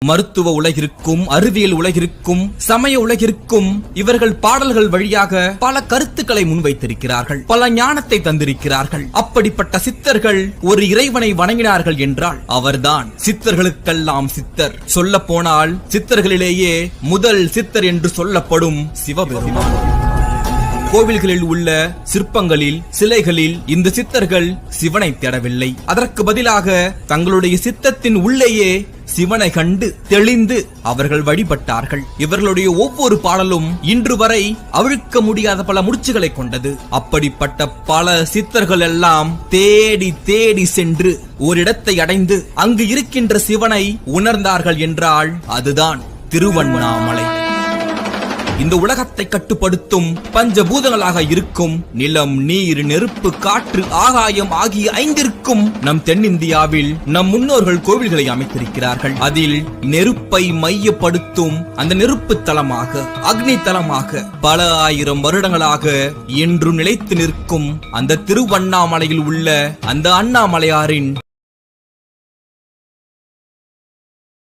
மருத்துவ உலகிற்கும் அறிவியல் உலகிற்கும் சமய உலகிற்கும் இவர்கள் பாடல்கள் வழியாக பல கருத்துக்களை முன்வைத்திருக்கிறார்கள், பல ஞானத்தை தந்திருக்கிறார்கள். அப்படிப்பட்ட சித்தர்கள் ஒரு இறைவனை வணங்கினார்கள் என்றால் அவர்தான் சித்தர்களுக்கெல்லாம் சித்தர். சொல்ல போனால் சித்தர்களிலேயே முதல் சித்தர் என்று சொல்லப்படும் சிவபெருமான். கோவில்களில் உள்ள சிற்பங்களில் சிலைகளில் இந்த சித்தர்கள் சிவனை தேடவில்லை, அதற்கு பதிலாக தங்களுடைய சித்தத்தின் உள்ளேயே சிவனை கண்டு தெளிந்து அவர்கள் வழிபட்டார்கள். இவர்களுடைய ஒவ்வொரு பாடலும் இன்று வரை அவிழ்க்க முடியாத பல முடிச்சுகளை கொண்டது. அப்படிப்பட்ட பல சித்தர்கள் எல்லாம் தேடி தேடி சென்று ஓரிடத்தை அடைந்து அங்கு இருக்கின்ற சிவனை உணர்ந்தார்கள் என்றால் அதுதான் திருவண்ணாமலை. இந்த உலகத்தை கட்டுப்படுத்தும் பஞ்சபூதங்களாக இருக்கும் நிலம், நீர், நெருப்பு, காற்று, ஆகாயம் ஆகிய ஐந்திற்கும் நம் தென்னிந்தியாவில் நம் முன்னோர்கள் கோவில்களை அமைத்திருக்கிறார்கள். அதில் நெருப்பை மையப்படுத்தும் அந்த நெருப்பு தலமாக, அக்னி தலமாக பல ஆயிரம் வருடங்களாக என்று நிலைத்து நிற்கும் அந்த திருவண்ணாமலையில் உள்ள அந்த அண்ணாமலையாரின்